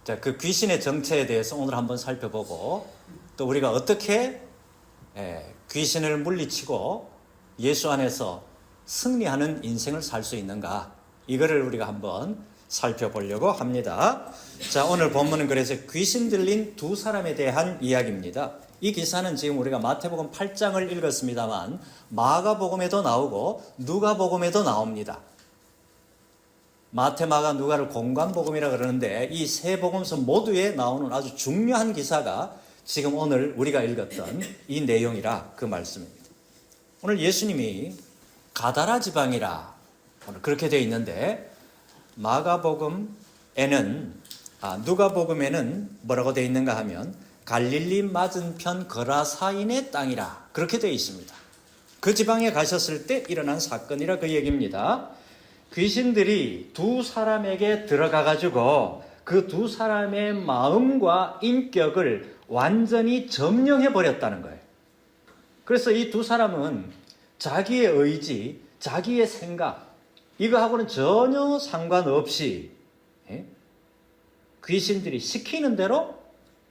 자, 그 귀신의 정체에 대해서 오늘 한번 살펴보고 또 우리가 어떻게 귀신을 물리치고 예수 안에서 승리하는 인생을 살 수 있는가, 이거를 우리가 한번 살펴보려고 합니다. 자, 오늘 본문은 그래서 귀신 들린 두 사람에 대한 이야기입니다. 이 기사는 지금 우리가 마태복음 8장을 읽었습니다만 마가복음에도 나오고 누가복음에도 나옵니다. 마태, 마가, 누가를 공관복음이라 그러는데 이 세 복음서 모두에 나오는 아주 중요한 기사가 지금 오늘 우리가 읽었던 이 내용이라 그 말씀입니다. 오늘 예수님이 가다라 지방이라 오늘 그렇게 되어 있는데 누가복음에는 뭐라고 되어 있는가 하면 갈릴리 맞은편 거라사인의 땅이라 그렇게 되어 있습니다. 그 지방에 가셨을 때 일어난 사건이라 그 얘기입니다. 귀신들이 두 사람에게 들어가 가지고 그 두 사람의 마음과 인격을 완전히 점령해 버렸다는 거예요. 그래서 이 두 사람은 자기의 의지, 자기의 생각, 이거하고는 전혀 상관없이 귀신들이 시키는 대로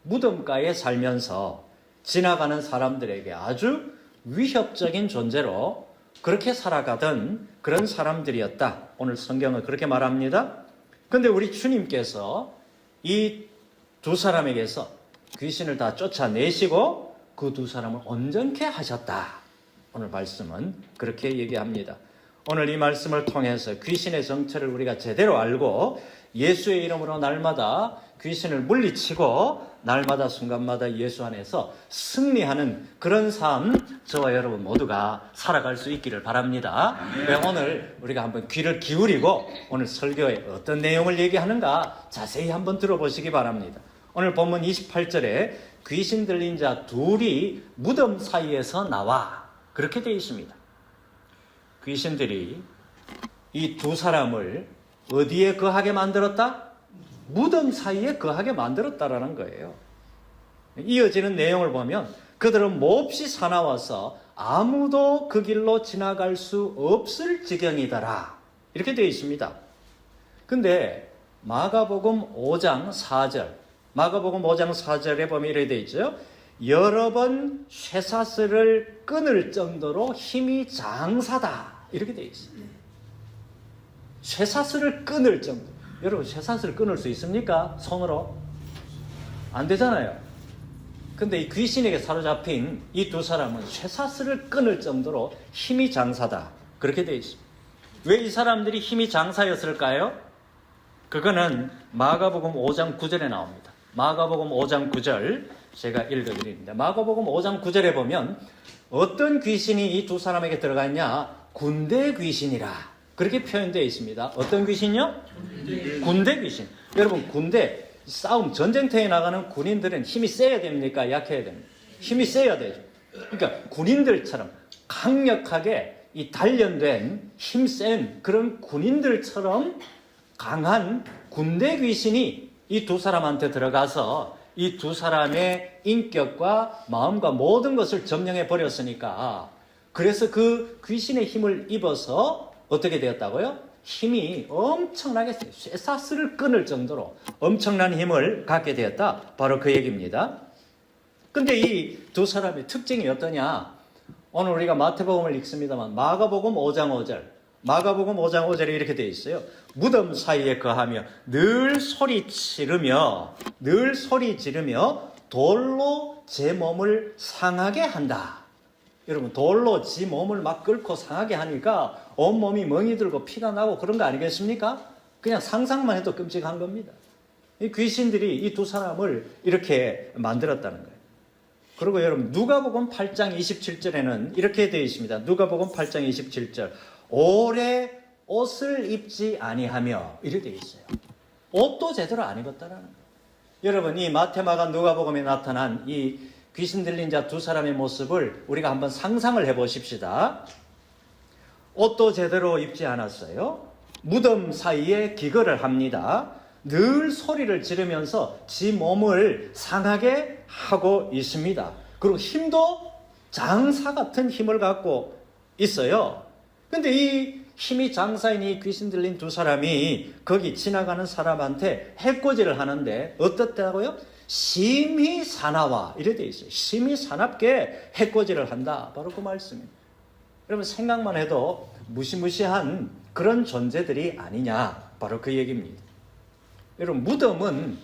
무덤가에 살면서 지나가는 사람들에게 아주 위협적인 존재로 그렇게 살아가던 그런 사람들이었다. 오늘 성경은 그렇게 말합니다. 그런데 우리 주님께서 이 두 사람에게서 귀신을 다 쫓아내시고 그 두 사람을 온전케 하셨다. 오늘 말씀은 그렇게 얘기합니다. 오늘 이 말씀을 통해서 귀신의 정체를 우리가 제대로 알고 예수의 이름으로 날마다 귀신을 물리치고 날마다 순간마다 예수 안에서 승리하는 그런 삶 저와 여러분 모두가 살아갈 수 있기를 바랍니다. 오늘 우리가 한번 귀를 기울이고 오늘 설교에 어떤 내용을 얘기하는가 자세히 한번 들어보시기 바랍니다. 오늘 본문 28절에 귀신 들린 자 둘이 무덤 사이에서 나와 그렇게 되어 있습니다. 귀신들이 이 두 사람을 어디에 거하게 만들었다? 무덤 사이에 거하게 만들었다라는 거예요. 이어지는 내용을 보면 그들은 몹시 사나워서 아무도 그 길로 지나갈 수 없을 지경이더라. 이렇게 되어 있습니다. 근데 마가복음 5장 4절에 보면 이렇게 되어 있죠. 여러 번 쇠사슬을 끊을 정도로 힘이 장사다. 이렇게 되어 있습니다. 쇠사슬을 끊을 정도. 여러분 쇠사슬을 끊을 수 있습니까? 손으로? 안 되잖아요. 근데 이 귀신에게 사로잡힌 이 두 사람은 쇠사슬을 끊을 정도로 힘이 장사다. 그렇게 되어 있습니다. 왜 이 사람들이 힘이 장사였을까요? 그거는 마가복음 5장 9절에 나옵니다. 마가복음 5장 9절 제가 읽어드립니다. 마가복음 5장 9절에 보면 어떤 귀신이 이 두 사람에게 들어갔냐? 군대 귀신이라 그렇게 표현되어 있습니다. 어떤 귀신이요? 군대 귀신. 여러분 군대 싸움 전쟁터에 나가는 군인들은 힘이 세야 됩니까? 약해야 됩니까? 힘이 세야 되죠. 그러니까 군인들처럼 강력하게 이 단련된 힘센 그런 군인들처럼 강한 군대 귀신이 이 두 사람한테 들어가서 이 두 사람의 인격과 마음과 모든 것을 점령해 버렸으니까 그래서 그 귀신의 힘을 입어서 어떻게 되었다고요? 힘이 엄청나게 쇠사슬을 끊을 정도로 엄청난 힘을 갖게 되었다. 바로 그 얘기입니다. 근데 이 두 사람의 특징이 어떠냐? 오늘 우리가 마태복음을 읽습니다만 마가복음 5장 5절에 이렇게 되어 있어요. 무덤 사이에 거하며 늘 소리 지르며 돌로 제 몸을 상하게 한다. 여러분 돌로 지 몸을 막 끓고 상하게 하니까 온몸이 멍이 들고 피가 나고 그런 거 아니겠습니까? 그냥 상상만 해도 끔찍한 겁니다. 이 귀신들이 이 두 사람을 이렇게 만들었다는 거예요. 그리고 여러분 누가복음 8장 27절에는 이렇게 되어 있습니다. 누가복음 8장 27절 오래 옷을 입지 아니하며 이렇게 되어 있어요. 옷도 제대로 안 입었다라는 거예요. 여러분 이 마태, 마가, 누가복음에 나타난 이 귀신 들린 자 두 사람의 모습을 우리가 한번 상상을 해보십시다. 옷도 제대로 입지 않았어요. 무덤 사이에 기거를 합니다. 늘 소리를 지르면서 지 몸을 상하게 하고 있습니다. 그리고 힘도 장사 같은 힘을 갖고 있어요. 근데 이 힘이 장사인 이 귀신 들린 두 사람이 거기 지나가는 사람한테 해코지를 하는데 어떻다고요? 심히 사나워 이래 돼 있어요. 심히 사납게 해코지를 한다. 바로 그 말씀입니다. 여러분 생각만 해도 무시무시한 그런 존재들이 아니냐. 바로 그 얘기입니다. 여러분 무덤은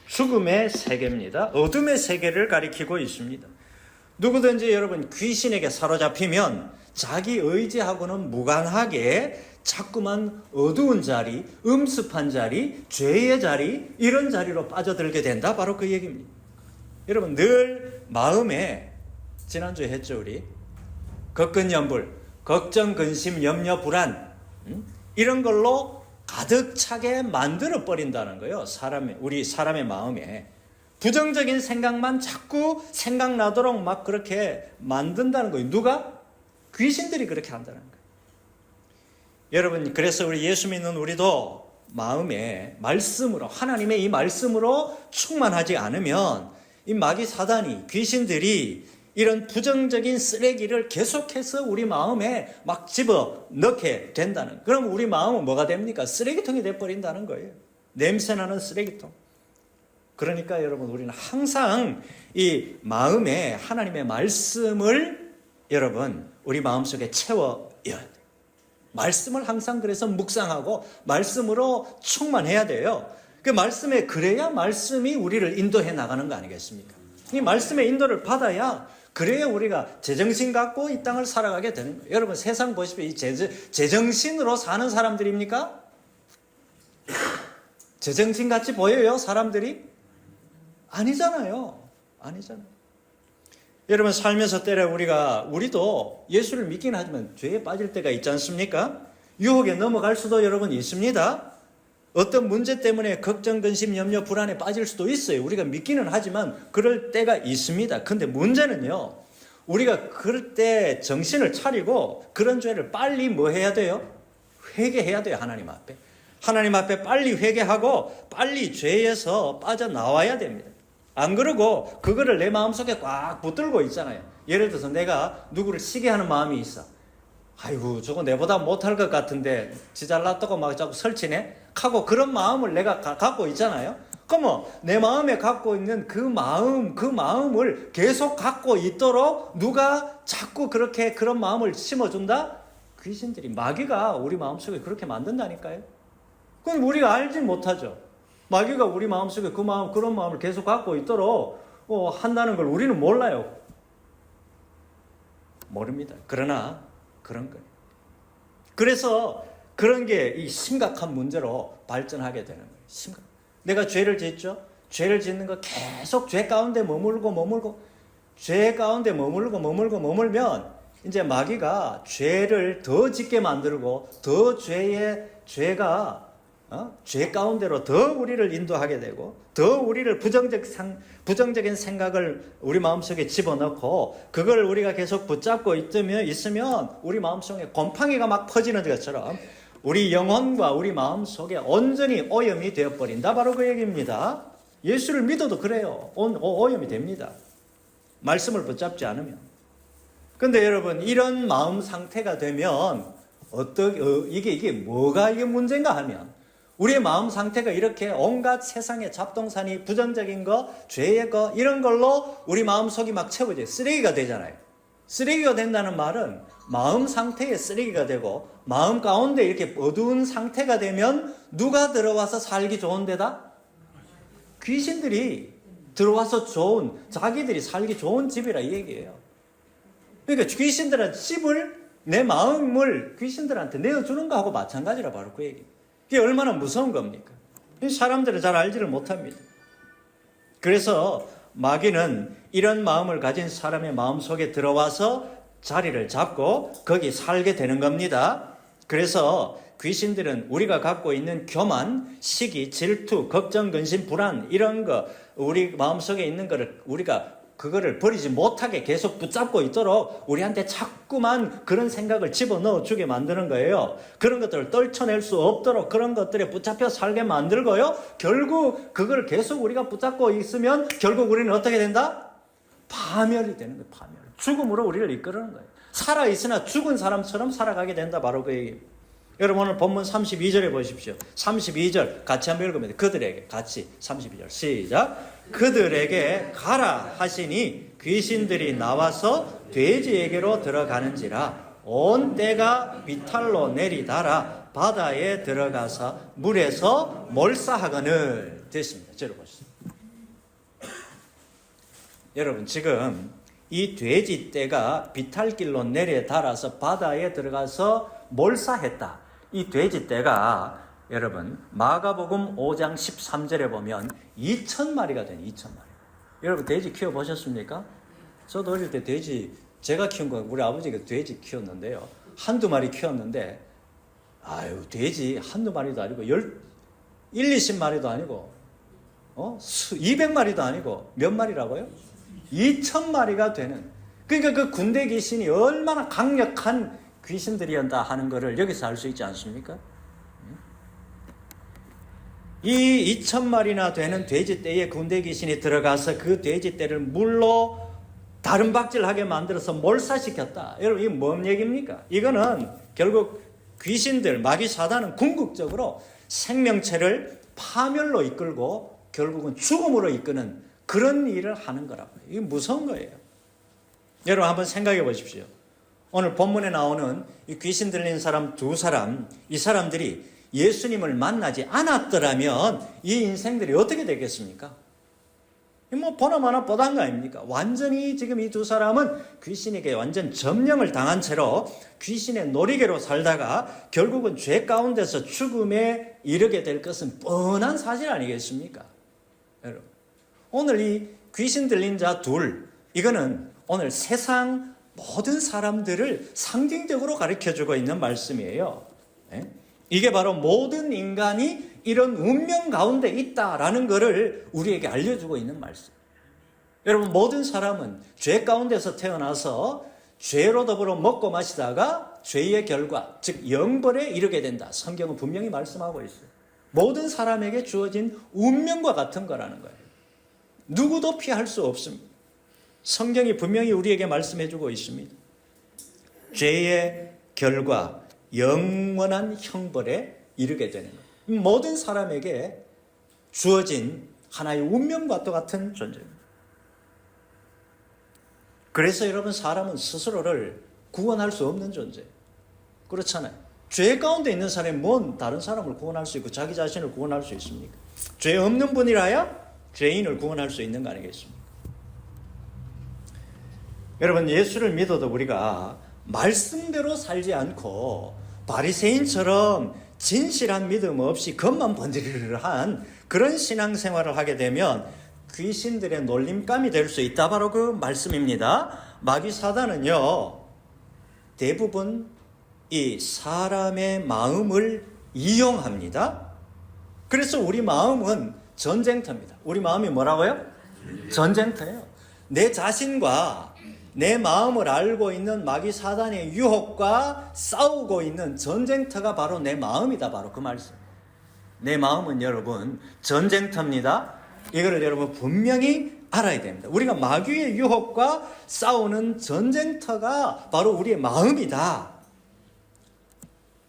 죽음의 세계입니다. 어둠의 세계를 가리키고 있습니다. 누구든지 여러분 귀신에게 사로잡히면 자기 의지하고는 무관하게 자꾸만 어두운 자리, 음습한 자리, 죄의 자리 이런 자리로 빠져들게 된다. 바로 그 얘기입니다. 여러분 늘 마음에 지난주에 했죠 우리 걱근염불, 걱정, 근심, 염려, 불안 이런 걸로 가득 차게 만들어 버린다는 거예요. 우리 사람의 마음에 부정적인 생각만 자꾸 생각나도록 막 그렇게 만든다는 거예요. 누가? 귀신들이 그렇게 한다는 거예요. 여러분 그래서 우리 예수 믿는 우리도 마음에 말씀으로 하나님의 이 말씀으로 충만하지 않으면 이 마귀 사단이 귀신들이 이런 부정적인 쓰레기를 계속해서 우리 마음에 막 집어넣게 된다는. 그럼 우리 마음은 뭐가 됩니까? 쓰레기통이 돼버린다는 거예요. 냄새나는 쓰레기통. 그러니까 여러분 우리는 항상 이 마음에 하나님의 말씀을 여러분 우리 마음속에 채워야 돼요. 말씀을 항상 그래서 묵상하고 말씀으로 충만해야 돼요. 그 말씀에 그래야 말씀이 우리를 인도해 나가는 거 아니겠습니까? 이 말씀의 인도를 받아야 그래야 우리가 제정신 갖고 이 땅을 살아가게 되는 거예요. 여러분 세상 보십시오. 이 제정신으로 사는 사람들입니까? 제정신 같이 보여요 사람들이? 아니잖아요. 아니잖아요. 여러분 살면서 때려 우리도 예수를 믿긴 하지만 죄에 빠질 때가 있지 않습니까? 유혹에 넘어갈 수도 여러분 있습니다. 어떤 문제 때문에 걱정, 근심, 염려, 불안에 빠질 수도 있어요. 우리가 믿기는 하지만 그럴 때가 있습니다. 근데 문제는요. 우리가 그럴 때 정신을 차리고 그런 죄를 빨리 뭐 해야 돼요? 회개해야 돼요. 하나님 앞에. 하나님 앞에 빨리 회개하고 빨리 죄에서 빠져나와야 됩니다. 안 그러고 그거를 내 마음속에 꽉 붙들고 있잖아요. 예를 들어서 내가 누구를 시게 하는 마음이 있어. 아이고 저거 내보다 못할 것 같은데 지 잘났다고 막 자꾸 설치네 하고 그런 마음을 내가 갖고 있잖아요. 그러면 내 마음에 갖고 있는 그 마음을 계속 갖고 있도록 누가 자꾸 그렇게 그런 마음을 심어준다? 귀신들이 마귀가 우리 마음속에 그렇게 만든다니까요. 그건 우리가 알지 못하죠. 마귀가 우리 마음속에 그런 마음을 계속 갖고 있도록 한다는 걸 우리는 몰라요. 모릅니다. 그러나 그런 거예요. 그래서 그런 게 이 심각한 문제로 발전하게 되는 거예요. 내가 죄를 짓죠. 죄를 짓는 거 계속 죄 가운데 머물고 죄 가운데 머물면 이제 마귀가 죄를 더 짓게 만들고 더 죄가 죄 가운데로 더 우리를 인도하게 되고 더 우리를 부정적인 생각을 우리 마음속에 집어넣고 그걸 우리가 계속 붙잡고 있으면 우리 마음속에 곰팡이가 막 퍼지는 것처럼 우리 영혼과 우리 마음속에 온전히 오염이 되어버린다. 바로 그 얘기입니다. 예수를 믿어도 그래요. 오염이 됩니다. 말씀을 붙잡지 않으면. 근데 여러분 이런 마음 상태가 되면 이게 뭐가 이게 문제인가 하면 우리의 마음 상태가 이렇게 온갖 세상의 잡동사니 부정적인 거, 죄의 거 이런 걸로 우리 마음속이 막 채워져요. 쓰레기가 되잖아요. 쓰레기가 된다는 말은 마음 상태에 쓰레기가 되고 마음 가운데 이렇게 어두운 상태가 되면 누가 들어와서 살기 좋은 데다? 귀신들이 들어와서 자기들이 살기 좋은 집이라 이 얘기예요. 그러니까 귀신들한테 내 마음을 귀신들한테 내어주는 거하고 마찬가지라 바로 그 얘기예요. 이게 얼마나 무서운 겁니까? 사람들은 잘 알지를 못합니다. 그래서 마귀는 이런 마음을 가진 사람의 마음속에 들어와서 자리를 잡고 거기 살게 되는 겁니다. 그래서 귀신들은 우리가 갖고 있는 교만, 시기, 질투, 걱정, 근심, 불안 이런 거 우리 마음속에 있는 거를 우리가 그거를 버리지 못하게 계속 붙잡고 있도록 우리한테 자꾸만 그런 생각을 집어넣어 주게 만드는 거예요. 그런 것들을 떨쳐낼 수 없도록 그런 것들에 붙잡혀 살게 만들고요. 결국 그걸 계속 우리가 붙잡고 있으면 결국 우리는 어떻게 된다? 파멸이 되는 거예요. 파멸. 죽음으로 우리를 이끌는 거예요. 살아있으나 죽은 사람처럼 살아가게 된다. 바로 그 얘기예요. 여러분 오늘 본문 32절에 보십시오. 32절 같이 한번 읽으면 돼요. 그들에게 같이 32절 시작. 그들에게 가라 하시니 귀신들이 나와서 돼지에게로 들어가는지라 온 떼가 비탈로 내리달아 바다에 들어가서 물에서 몰사하거늘 됐습니다. 저를 보시죠. 여러분 지금 이 돼지 떼가 비탈길로 내려달아서 바다에 들어가서 몰사했다. 이 돼지 떼가 여러분 마가복음 5장 13절에 보면 2,000마리가 된 2,000마리. 여러분 돼지 키워보셨습니까? 저도 어릴 때 돼지 제가 키운 건 우리 아버지가 돼지 키웠는데요. 한두 마리 키웠는데 아유 돼지 한두 마리도 아니고 20마리도 아니고 200마리도 아니고 몇 마리라고요? 2,000마리가 되는. 그러니까 그 군대 귀신이 얼마나 강력한 귀신들이었다 하는 것을 여기서 알 수 있지 않습니까? 이 2,000마리나 되는 돼지떼에 군대 귀신이 들어가서 그 돼지떼를 물로 다른 박질하게 만들어서 몰사시켰다. 여러분 이게 뭔 얘기입니까? 이거는 결국 귀신들, 마귀 사단은 궁극적으로 생명체를 파멸로 이끌고 결국은 죽음으로 이끄는 그런 일을 하는 거라고요. 이게 무서운 거예요. 여러분 한번 생각해 보십시오. 오늘 본문에 나오는 이 귀신 들린 사람 두 사람, 이 사람들이 예수님을 만나지 않았더라면 이 인생들이 어떻게 되겠습니까? 뭐 보나마나 뻔한 거 아닙니까? 완전히 지금 이 두 사람은 귀신에게 완전 점령을 당한 채로 귀신의 놀이개로 살다가 결국은 죄 가운데서 죽음에 이르게 될 것은 뻔한 사실 아니겠습니까? 여러분 오늘 이 귀신 들린 자 둘, 이거는 오늘 세상 모든 사람들을 상징적으로 가르쳐주고 있는 말씀이에요. 이게 바로 모든 인간이 이런 운명 가운데 있다라는 것을 우리에게 알려주고 있는 말씀. 여러분 모든 사람은 죄 가운데서 태어나서 죄로 더불어 먹고 마시다가 죄의 결과, 즉 영벌에 이르게 된다. 성경은 분명히 말씀하고 있어요. 모든 사람에게 주어진 운명과 같은 거라는 거예요. 누구도 피할 수 없습니다. 성경이 분명히 우리에게 말씀해주고 있습니다. 죄의 결과, 영원한 형벌에 이르게 되는 거예요. 모든 사람에게 주어진 하나의 운명과 똑같은 존재입니다. 그래서 여러분 사람은 스스로를 구원할 수 없는 존재예요. 그렇잖아요. 죄 가운데 있는 사람이 뭔 다른 사람을 구원할 수 있고 자기 자신을 구원할 수 있습니까? 죄 없는 분이라야 죄인을 구원할 수 있는 거 아니겠습니까? 여러분 예수를 믿어도 우리가 말씀대로 살지 않고 바리새인처럼 진실한 믿음 없이 겉만 번지르르한 그런 신앙생활을 하게 되면 귀신들의 놀림감이 될 수 있다. 바로 그 말씀입니다. 마귀 사단은요 대부분 이 사람의 마음을 이용합니다. 그래서 우리 마음은 전쟁터입니다. 우리 마음이 뭐라고요? 전쟁터예요. 내 자신과 내 마음을 알고 있는 마귀 사단의 유혹과 싸우고 있는 전쟁터가 바로 내 마음이다. 바로 그 말씀. 내 마음은 여러분 전쟁터입니다. 이거를 여러분 분명히 알아야 됩니다. 우리가 마귀의 유혹과 싸우는 전쟁터가 바로 우리의 마음이다.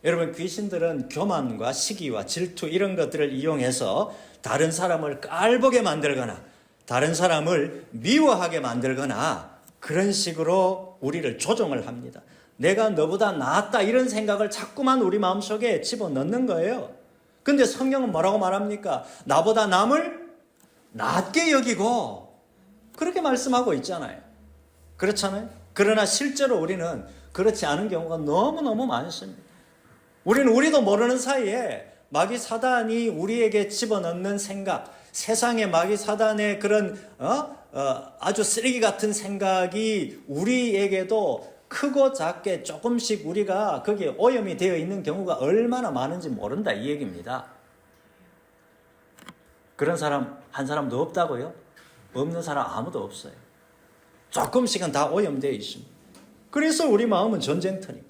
여러분 귀신들은 교만과 시기와 질투 이런 것들을 이용해서 다른 사람을 깔보게 만들거나 다른 사람을 미워하게 만들거나 그런 식으로 우리를 조종을 합니다. 내가 너보다 낫다 이런 생각을 자꾸만 우리 마음속에 집어넣는 거예요. 근데 성경은 뭐라고 말합니까? 나보다 남을 낮게 여기고 그렇게 말씀하고 있잖아요. 그렇잖아요. 그러나 실제로 우리는 그렇지 않은 경우가 너무너무 많습니다. 우리도 모르는 사이에 마귀 사단이 우리에게 집어넣는 생각, 세상의 마귀 사단의 그런 아주 쓰레기 같은 생각이 우리에게도 크고 작게 조금씩 우리가 거기에 오염이 되어 있는 경우가 얼마나 많은지 모른다 이 얘기입니다. 그런 사람 한 사람도 없다고요? 없는 사람 아무도 없어요. 조금씩은 다 오염되어 있습니다. 그래서 우리 마음은 전쟁터니까.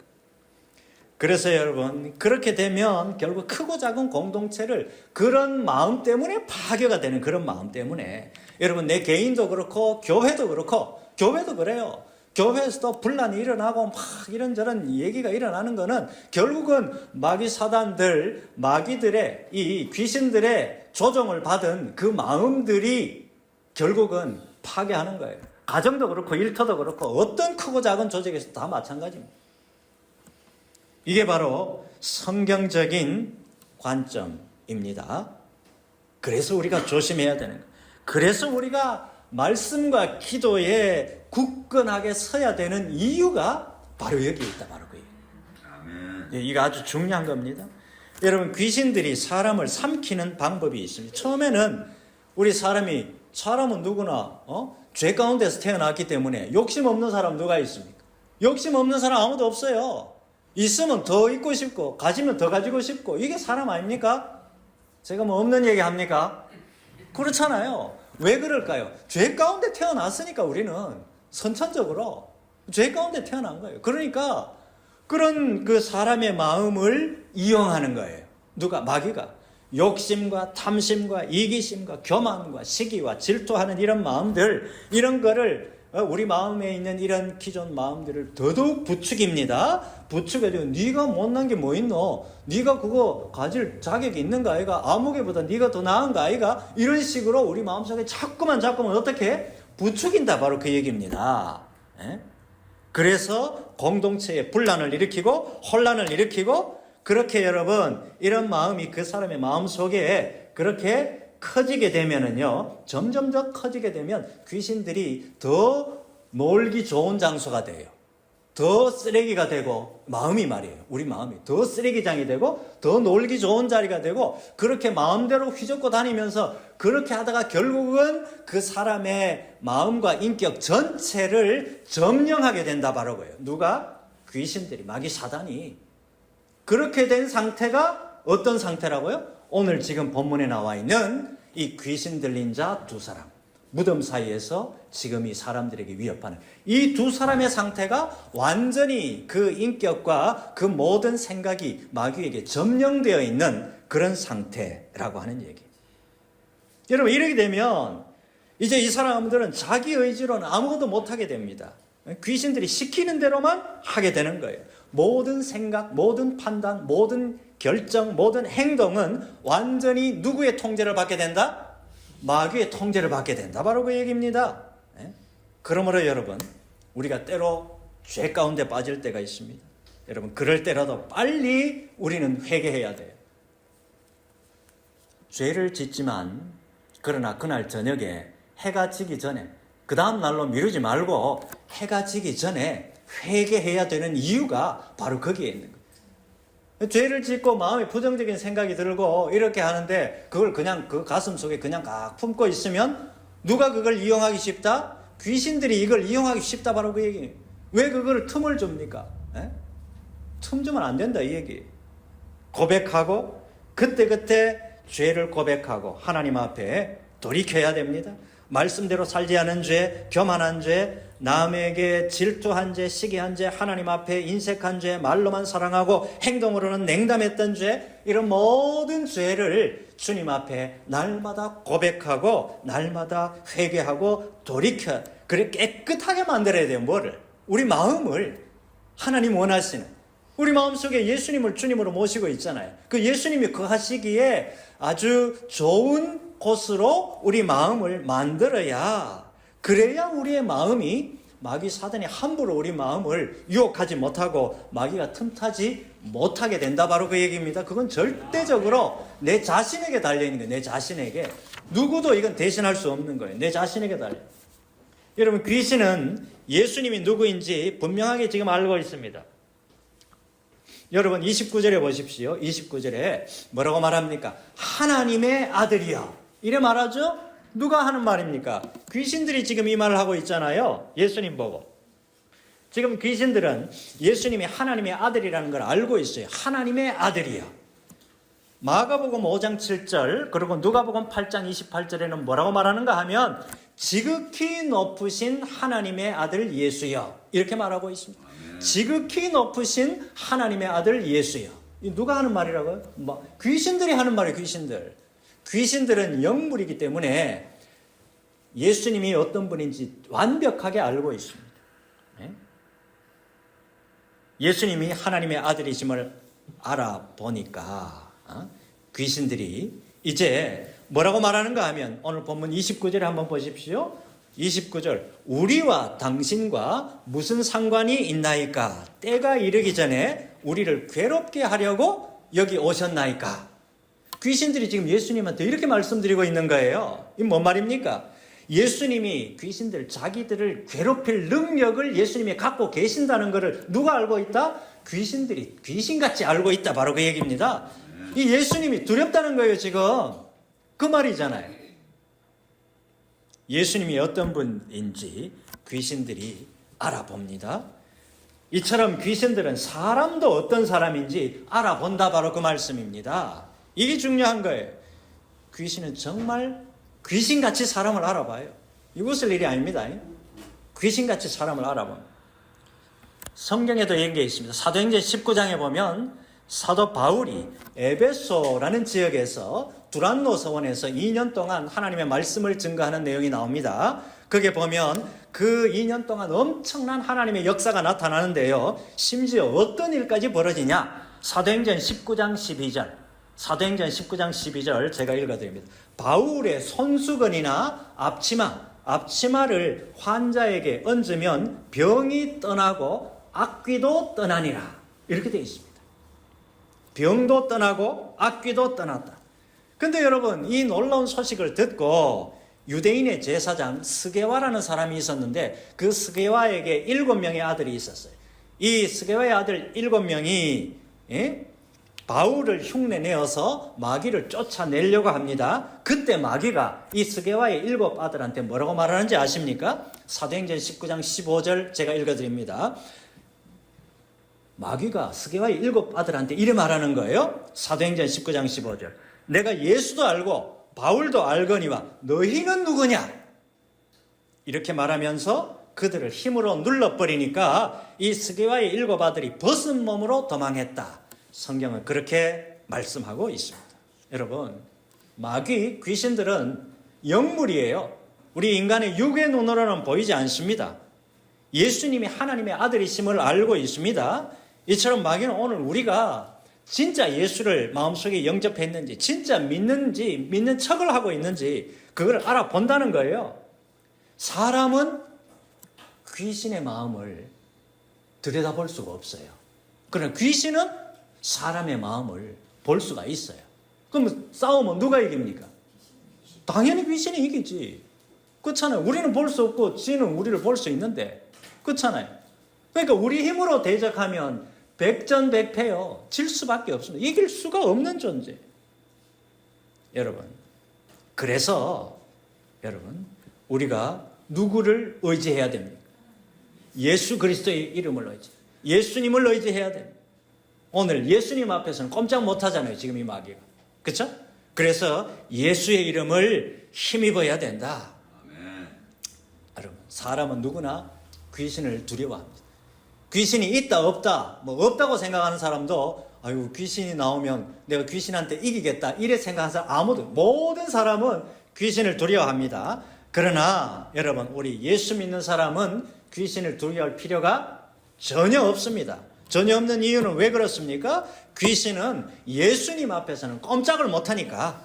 그래서 여러분 그렇게 되면 결국 크고 작은 공동체를 그런 마음 때문에 파괴가 되는 그런 마음 때문에 여러분 내 개인도 그렇고 교회도 그렇고 교회도 그래요. 교회에서도 분란이 일어나고 막 이런저런 얘기가 일어나는 거는 결국은 마귀 사단들, 마귀들의 이 귀신들의 조종을 받은 그 마음들이 결국은 파괴하는 거예요. 가정도 그렇고 일터도 그렇고 어떤 크고 작은 조직에서 다 마찬가지입니다. 이게 바로 성경적인 관점입니다. 그래서 우리가 조심해야 되는 거예요. 그래서 우리가 말씀과 기도에 굳건하게 서야 되는 이유가 바로 여기에 있다. 바로 그 얘기예요. 이거 아주 중요한 겁니다. 여러분, 귀신들이 사람을 삼키는 방법이 있습니다. 처음에는 우리 사람은 누구나 죄 가운데서 태어났기 때문에 욕심 없는 사람 누가 있습니까? 욕심 없는 사람 아무도 없어요. 있으면 더 있고 싶고 가지면 더 가지고 싶고 이게 사람 아닙니까? 제가 뭐 없는 얘기 합니까? 그렇잖아요. 왜 그럴까요? 죄 가운데 태어났으니까 우리는 선천적으로 죄 가운데 태어난 거예요. 그러니까 그런 그 사람의 마음을 이용하는 거예요. 누가? 마귀가. 욕심과 탐심과 이기심과 교만과 시기와 질투하는 이런 마음들, 이런 거를 우리 마음에 있는 이런 기존 마음들을 더더욱 부추깁니다. 부추겨도 네가 못난 게 뭐 있노? 네가 그거 가질 자격이 있는가 아이가? 아무개보다 네가 더 나은가 아이가? 이런 식으로 우리 마음속에 자꾸만 어떻게 부추긴다. 바로 그 얘기입니다. 그래서 공동체에 분란을 일으키고 혼란을 일으키고 그렇게 여러분 이런 마음이 그 사람의 마음속에 그렇게 커지게 되면은요, 점점 더 커지게 되면 귀신들이 더 놀기 좋은 장소가 돼요. 더 쓰레기가 되고, 마음이 말이에요. 우리 마음이 더 쓰레기장이 되고 더 놀기 좋은 자리가 되고 그렇게 마음대로 휘젓고 다니면서 그렇게 하다가 결국은 그 사람의 마음과 인격 전체를 점령하게 된다. 바로 거예요. 누가? 귀신들이, 마귀 사단이. 그렇게 된 상태가 어떤 상태라고요? 오늘 지금 본문에 나와 있는 이 귀신 들린 자 두 사람, 무덤 사이에서 지금 이 사람들에게 위협하는 이 두 사람의 상태가 완전히 그 인격과 그 모든 생각이 마귀에게 점령되어 있는 그런 상태라고 하는 얘기. 여러분, 이렇게 되면 이제 이 사람들은 자기 의지로는 아무것도 못하게 됩니다. 귀신들이 시키는 대로만 하게 되는 거예요. 모든 생각, 모든 판단, 모든 결정, 모든 행동은 완전히 누구의 통제를 받게 된다? 마귀의 통제를 받게 된다. 바로 그 얘기입니다. 그러므로 여러분, 우리가 때로 죄 가운데 빠질 때가 있습니다. 여러분, 그럴 때라도 빨리 우리는 회개해야 돼요. 죄를 짓지만 그러나 그날 저녁에 해가 지기 전에, 그 다음 날로 미루지 말고 해가 지기 전에 회개해야 되는 이유가 바로 거기에 있는 거예요. 죄를 짓고 마음에 부정적인 생각이 들고 이렇게 하는데 그걸 그냥 그 가슴 속에 그냥 각 품고 있으면 누가 그걸 이용하기 쉽다? 귀신들이 이걸 이용하기 쉽다. 바로 그 얘기예요. 왜 그걸 틈을 줍니까? 틈 주면 안 된다 이 얘기. 고백하고 그때 죄를 고백하고 하나님 앞에 돌이켜야 됩니다. 말씀대로 살지 않은 죄, 교만한 죄, 남에게 질투한 죄, 시기한 죄, 하나님 앞에 인색한 죄, 말로만 사랑하고 행동으로는 냉담했던 죄, 이런 모든 죄를 주님 앞에 날마다 고백하고 날마다 회개하고 돌이켜, 그래 깨끗하게 만들어야 돼요. 뭐를? 우리 마음을. 하나님 원하시는 우리 마음속에 예수님을 주님으로 모시고 있잖아요. 그 예수님이 거하시기에 아주 좋은 곳으로 우리 마음을 만들어야, 그래야 우리의 마음이 마귀 사단이 함부로 우리 마음을 유혹하지 못하고 마귀가 틈타지 못하게 된다. 바로 그 얘기입니다. 그건 절대적으로 내 자신에게 달려있는 거예요. 내 자신에게. 누구도 이건 대신할 수 없는 거예요. 내 자신에게 달려. 여러분, 귀신은 예수님이 누구인지 분명하게 지금 알고 있습니다. 여러분 29절에 보십시오. 29절에 뭐라고 말합니까? 하나님의 아들이여. 이래 말하죠? 누가 하는 말입니까? 귀신들이 지금 이 말을 하고 있잖아요. 예수님 보고. 지금 귀신들은 예수님이 하나님의 아들이라는 걸 알고 있어요. 하나님의 아들이여. 마가복음 5장 7절 그리고 누가복음 8장 28절에는 뭐라고 말하는가 하면 지극히 높으신 하나님의 아들 예수여. 이렇게 말하고 있습니다. 지극히 높으신 하나님의 아들 예수여. 누가 하는 말이라고요? 귀신들이 하는 말이에요. 귀신들은 영물이기 때문에 예수님이 어떤 분인지 완벽하게 알고 있습니다. 예수님이 하나님의 아들이심을 알아보니까 귀신들이 이제 뭐라고 말하는가 하면 오늘 본문 29절에 한번 보십시오. 29절 우리와 당신과 무슨 상관이 있나이까? 때가 이르기 전에 우리를 괴롭게 하려고 여기 오셨나이까? 귀신들이 지금 예수님한테 이렇게 말씀드리고 있는 거예요. 이 뭔 말입니까? 예수님이 자기들을 괴롭힐 능력을 예수님이 갖고 계신다는 것을 누가 알고 있다? 귀신들이 귀신같이 알고 있다. 바로 그 얘기입니다. 이 예수님이 두렵다는 거예요, 지금. 그 말이잖아요. 예수님이 어떤 분인지 귀신들이 알아봅니다. 이처럼 귀신들은 사람도 어떤 사람인지 알아본다. 바로 그 말씀입니다. 이게 중요한 거예요. 귀신은 정말 귀신같이 사람을 알아봐요. 이것을 일이 아닙니다. 귀신같이 사람을 알아봅니다. 성경에도 이런 게 있습니다. 사도행전 19장에 보면 사도 바울이 에베소라는 지역에서 두란노 서원에서 2년 동안 하나님의 말씀을 증거하는 내용이 나옵니다. 거기에 보면 그 2년 동안 엄청난 하나님의 역사가 나타나는데요. 심지어 어떤 일까지 벌어지냐? 사도행전 19장 12절. 사도행전 19장 12절 제가 읽어드립니다. 바울의 손수건이나 앞치마를 환자에게 얹으면 병이 떠나고 악귀도 떠나니라. 이렇게 되어 있습니다. 병도 떠나고 악귀도 떠났다. 근데 여러분, 이 놀라운 소식을 듣고 유대인의 제사장 스게와라는 사람이 있었는데 그 스게와에게 7명의 아들이 있었어요. 이 스게와의 아들 7명이 바울을 흉내내어서 마귀를 쫓아내려고 합니다. 그때 마귀가 이 스게와의 7 아들한테 뭐라고 말하는지 아십니까? 사도행전 19장 15절 제가 읽어드립니다. 마귀가 스게와의 7 아들한테 이래 말하는 거예요. 사도행전 19장 15절. 내가 예수도 알고 바울도 알거니와 너희는 누구냐? 이렇게 말하면서 그들을 힘으로 눌러버리니까 이 스게와의 7 아들이 벗은 몸으로 도망했다. 성경은 그렇게 말씀하고 있습니다. 여러분, 마귀, 귀신들은 영물이에요. 우리 인간의 육의 눈으로는 보이지 않습니다. 예수님이 하나님의 아들이심을 알고 있습니다. 이처럼 마귀는 오늘 우리가 진짜 예수를 마음속에 영접했는지, 진짜 믿는지, 믿는 척을 하고 있는지 그걸 알아본다는 거예요. 사람은 귀신의 마음을 들여다볼 수가 없어요. 그러나 귀신은 사람의 마음을 볼 수가 있어요. 그럼 싸우면 누가 이깁니까? 당연히 귀신이 이기지. 그렇잖아요. 우리는 볼 수 없고 지는 우리를 볼 수 있는데. 그렇잖아요. 그러니까 우리 힘으로 대적하면 백전백패요. 질 수밖에 없습니다. 이길 수가 없는 존재. 여러분, 그래서 여러분, 우리가 누구를 의지해야 됩니까? 예수 그리스도의 이름을 의지. 예수님을 의지해야 됩니다. 오늘 예수님 앞에서는 꼼짝 못하잖아요. 지금 이 마귀가. 그렇죠? 그래서 예수의 이름을 힘입어야 된다. 아멘. 여러분, 사람은 누구나 귀신을 두려워합니다. 귀신이 있다 없다 뭐 없다고 생각하는 사람도 아유 귀신이 나오면 내가 귀신한테 이기겠다 이래 생각하는 사람 모든 사람은 귀신을 두려워합니다. 그러나 여러분, 우리 예수 믿는 사람은 귀신을 두려워할 필요가 전혀 없습니다. 전혀 없는 이유는 왜 그렇습니까? 귀신은 예수님 앞에서는 꼼짝을 못하니까.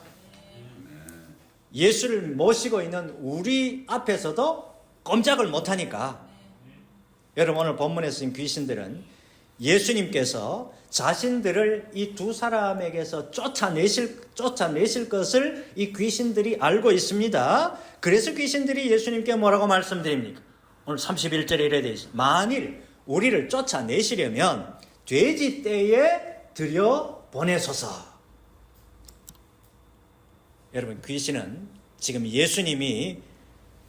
예수를 모시고 있는 우리 앞에서도 꼼짝을 못하니까. 여러분, 오늘 본문에 쓰인 귀신들은 예수님께서 자신들을 이 두 사람에게서 쫓아내실 것을 이 귀신들이 알고 있습니다. 그래서 귀신들이 예수님께 뭐라고 말씀드립니까? 오늘 31절에 이래 되어 있습니다. 만일 우리를 쫓아내시려면 돼지 떼에 들여보내소서. 여러분, 귀신은 지금 예수님이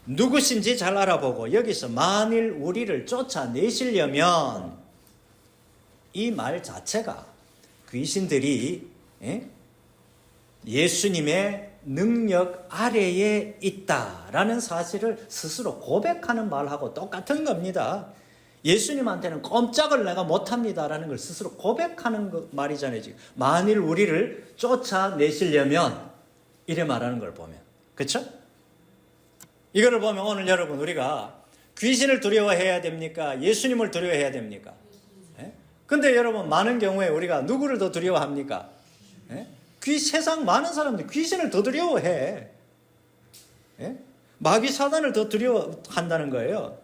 누구신지 잘 알아보고 여기서 만일 우리를 쫓아내시려면 이 말 자체가 귀신들이 예수님의 능력 아래에 있다라는 사실을 스스로 고백하는 말하고 똑같은 겁니다. 예수님한테는 꼼짝을 내가 못합니다라는 걸 스스로 고백하는 말이잖아요. 지금 만일 우리를 쫓아내시려면 이래 말하는 걸 보면, 그렇죠? 이거를 보면 오늘 여러분, 우리가 귀신을 두려워해야 됩니까? 예수님을 두려워해야 됩니까? 근데 여러분, 많은 경우에 우리가 누구를 더 두려워합니까? 세상 많은 사람들이 귀신을 더 두려워해. 마귀 사단을 더 두려워한다는 거예요.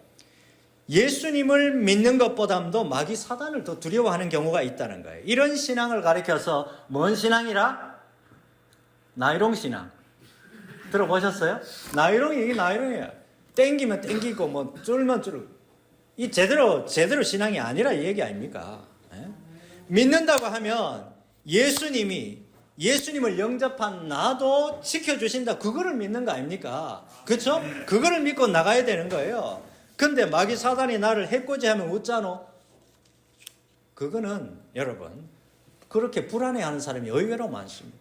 예수님을 믿는 것보다도 마귀 사단을 더 두려워하는 경우가 있다는 거예요. 이런 신앙을 가리켜서 뭔 신앙이라? 나이롱 신앙. 들어보셨어요? 이게 나이롱이에요. 땡기면 땡기고 뭐 쫄면 쫄고. 이 제대로 신앙이 아니라 이 얘기 아닙니까? 믿는다고 하면 예수님을 영접한 나도 지켜주신다. 그거를 믿는 거 아닙니까? 그렇죠? 그거를 믿고 나가야 되는 거예요. 근데 마귀 사단이 나를 해코지하면 웃자노? 그거는 여러분, 그렇게 불안해하는 사람이 의외로 많습니다.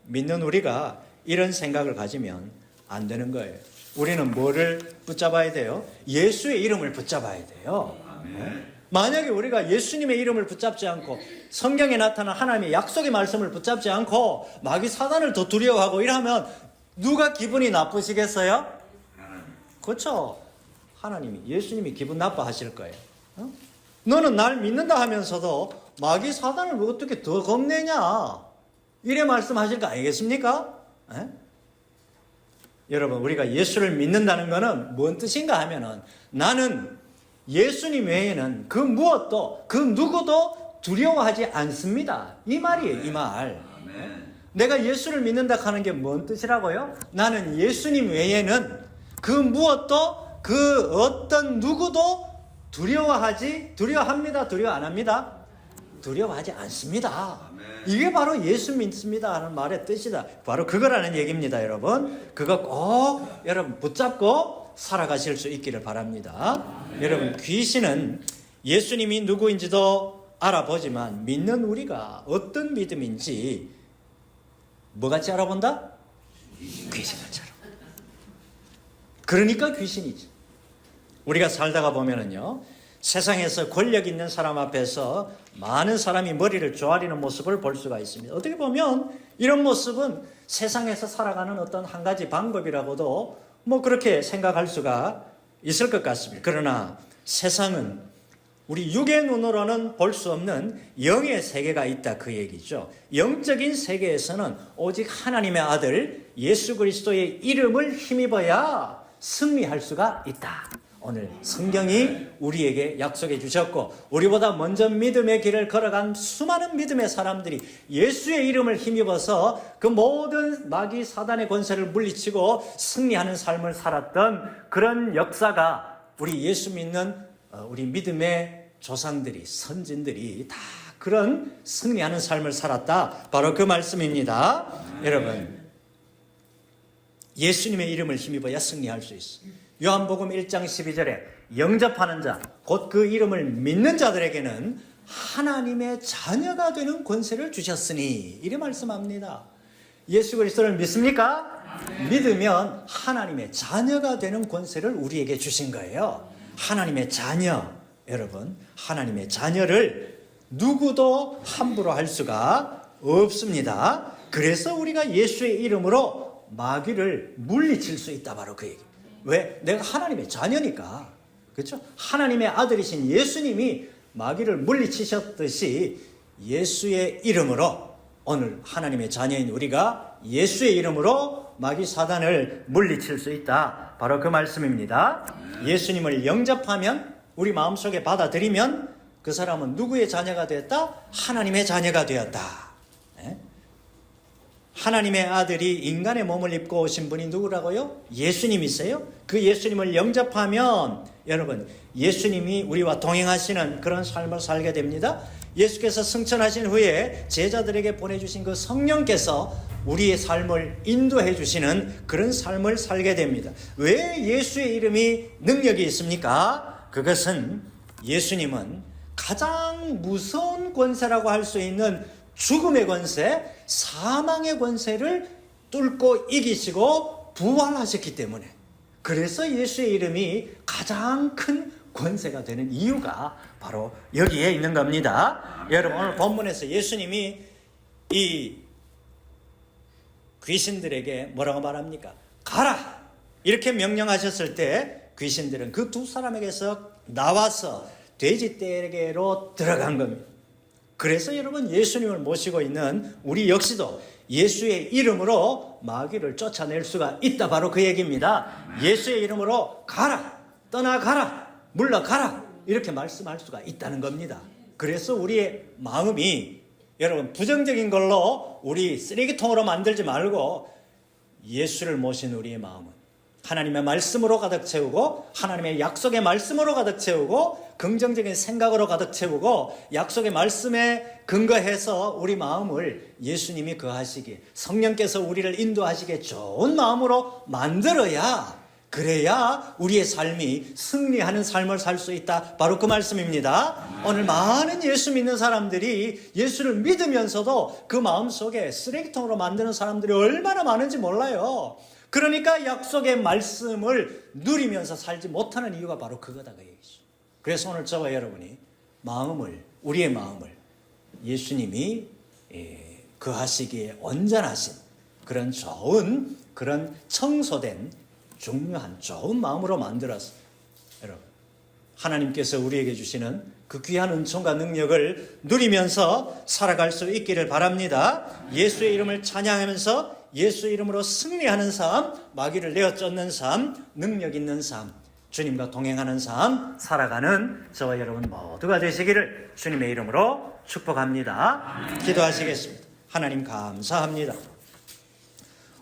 믿는 우리가 이런 생각을 가지면 안 되는 거예요. 우리는 뭐를 붙잡아야 돼요? 예수의 이름을 붙잡아야 돼요. 만약에 우리가 예수님의 이름을 붙잡지 않고 성경에 나타난 하나님의 약속의 말씀을 붙잡지 않고 마귀 사단을 더 두려워하고 이러면 누가 기분이 나쁘시겠어요? 그렇죠? 예수님이 기분 나빠하실 거예요. 너는 날 믿는다 하면서도 마귀 사단을 어떻게 더 겁내냐? 이래 말씀하실 거 아니겠습니까? 여러분, 우리가 예수를 믿는다는 것은 뭔 뜻인가 하면은 나는 예수님 외에는 그 무엇도 그 누구도 두려워하지 않습니다. 이 말이에요, 이 말. 내가 예수를 믿는다 하는 게 뭔 뜻이라고요? 나는 예수님 외에는 그 무엇도 그 어떤 누구도 두려워합니다? 두려워 안 합니다? 두려워하지 않습니다. 이게 바로 예수 믿습니다 하는 말의 뜻이다. 바로 그거라는 얘기입니다, 여러분. 그거 꼭 여러분 붙잡고 살아가실 수 있기를 바랍니다. 여러분, 귀신은 예수님이 누구인지도 알아보지만 믿는 우리가 어떤 믿음인지 뭐같이 알아본다? 귀신같이. 그러니까 귀신이지. 우리가 살다가 보면은요, 세상에서 권력 있는 사람 앞에서 많은 사람이 머리를 조아리는 모습을 볼 수가 있습니다. 어떻게 보면 이런 모습은 세상에서 살아가는 어떤 한 가지 방법이라고도 뭐 그렇게 생각할 수가 있을 것 같습니다. 그러나 세상은 우리 육의 눈으로는 볼 수 없는 영의 세계가 있다, 그 얘기죠. 영적인 세계에서는 오직 하나님의 아들 예수 그리스도의 이름을 힘입어야 승리할 수가 있다. 오늘 성경이 우리에게 약속해 주셨고, 우리보다 먼저 믿음의 길을 걸어간 수많은 믿음의 사람들이 예수의 이름을 힘입어서 그 모든 마귀 사단의 권세를 물리치고 승리하는 삶을 살았던 그런 역사가 우리 예수 믿는 우리 믿음의 조상들이, 선진들이 다 그런 승리하는 삶을 살았다. 바로 그 말씀입니다. 여러분, 예수님의 이름을 힘입어야 승리할 수 있습니다. 요한복음 1장 12절에 영접하는 자, 곧 그 이름을 믿는 자들에게는 하나님의 자녀가 되는 권세를 주셨으니, 이래 말씀합니다. 예수 그리스도를 믿습니까? 믿으면 하나님의 자녀가 되는 권세를 우리에게 주신 거예요. 하나님의 자녀, 여러분, 하나님의 자녀를 누구도 함부로 할 수가 없습니다. 그래서 우리가 예수의 이름으로 마귀를 물리칠 수 있다, 바로 그 얘기. 왜? 내가 하나님의 자녀니까. 그렇죠? 하나님의 아들이신 예수님이 마귀를 물리치셨듯이 예수의 이름으로 오늘 하나님의 자녀인 우리가 예수의 이름으로 마귀 사단을 물리칠 수 있다. 바로 그 말씀입니다. 예수님을 영접하면, 우리 마음속에 받아들이면 그 사람은 누구의 자녀가 되었다? 하나님의 자녀가 되었다. 하나님의 아들이 인간의 몸을 입고 오신 분이 누구라고요? 예수님이세요. 그 예수님을 영접하면 여러분, 예수님이 우리와 동행하시는 그런 삶을 살게 됩니다. 예수께서 승천하신 후에 제자들에게 보내주신 그 성령께서 우리의 삶을 인도해 주시는 그런 삶을 살게 됩니다. 왜 예수의 이름이 능력이 있습니까? 그것은 예수님은 가장 무서운 권세라고 할 수 있는 죽음의 권세, 사망의 권세를 뚫고 이기시고 부활하셨기 때문에, 그래서 예수의 이름이 가장 큰 권세가 되는 이유가 바로 여기에 있는 겁니다. 여러분, 오늘 본문에서 예수님이 이 귀신들에게 뭐라고 말합니까? 가라! 이렇게 명령하셨을 때 귀신들은 그 두 사람에게서 나와서 돼지떼에게로 들어간 겁니다. 그래서 여러분, 예수님을 모시고 있는 우리 역시도 예수의 이름으로 마귀를 쫓아낼 수가 있다. 바로 그 얘기입니다. 예수의 이름으로 가라, 떠나가라, 물러가라, 이렇게 말씀할 수가 있다는 겁니다. 그래서 우리의 마음이 여러분, 부정적인 걸로 우리 쓰레기통으로 만들지 말고 예수를 모신 우리의 마음은 하나님의 말씀으로 가득 채우고, 하나님의 약속의 말씀으로 가득 채우고, 긍정적인 생각으로 가득 채우고, 약속의 말씀에 근거해서 우리 마음을 예수님이 거하시기에, 성령께서 우리를 인도하시기에 좋은 마음으로 만들어야, 그래야 우리의 삶이 승리하는 삶을 살 수 있다. 바로 그 말씀입니다. 오늘 많은 예수 믿는 사람들이 예수를 믿으면서도 그 마음속에 쓰레기통으로 만드는 사람들이 얼마나 많은지 몰라요. 그러니까 약속의 말씀을 누리면서 살지 못하는 이유가 바로 그거다, 그 얘기죠. 그래서 오늘 저와 여러분이 우리의 마음을 예수님이 거하시기에 온전하신 그런 좋은, 그런 청소된 중요한 좋은 마음으로 만들어서 여러분, 하나님께서 우리에게 주시는 그 귀한 은총과 능력을 누리면서 살아갈 수 있기를 바랍니다. 예수의 이름을 찬양하면서 예수의 이름으로 승리하는 삶, 마귀를 내어 쫓는 삶, 능력 있는 삶, 주님과 동행하는 삶 살아가는 저와 여러분 모두가 되시기를 주님의 이름으로 축복합니다. 기도하시겠습니다. 하나님 감사합니다.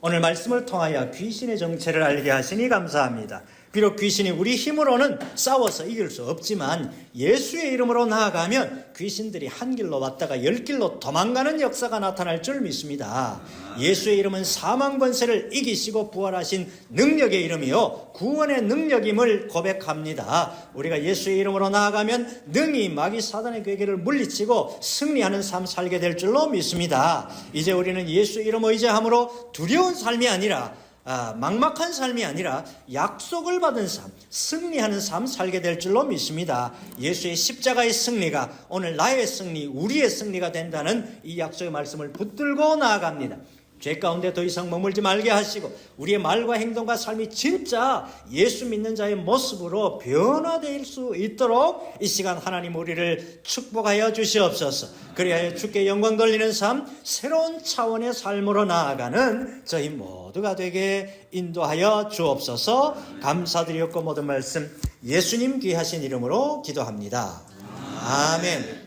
오늘 말씀을 통하여 귀신의 정체를 알게 하시니 감사합니다. 비록 귀신이 우리 힘으로는 싸워서 이길 수 없지만 예수의 이름으로 나아가면 귀신들이 한 길로 왔다가 10길로 도망가는 역사가 나타날 줄 믿습니다. 예수의 이름은 사망 권세를 이기시고 부활하신 능력의 이름이요 구원의 능력임을 고백합니다. 우리가 예수의 이름으로 나아가면 능히 마귀 사단의 괴계를 물리치고 승리하는 삶 살게 될 줄로 믿습니다. 이제 우리는 예수 이름 의지함으로 두려운 삶이 아니라 막막한 삶이 아니라 약속을 받은 삶, 승리하는 삶 살게 될 줄로 믿습니다. 예수의 십자가의 승리가 오늘 나의 승리, 우리의 승리가 된다는 이 약속의 말씀을 붙들고 나아갑니다. 죄 가운데 더 이상 머물지 말게 하시고 우리의 말과 행동과 삶이 진짜 예수 믿는 자의 모습으로 변화될 수 있도록 이 시간 하나님 우리를 축복하여 주시옵소서. 그리하여 주께 영광 돌리는 삶, 새로운 차원의 삶으로 나아가는 저희 모두가 되게 인도하여 주옵소서. 감사드리옵고 모든 말씀 예수님 귀하신 이름으로 기도합니다. 아멘.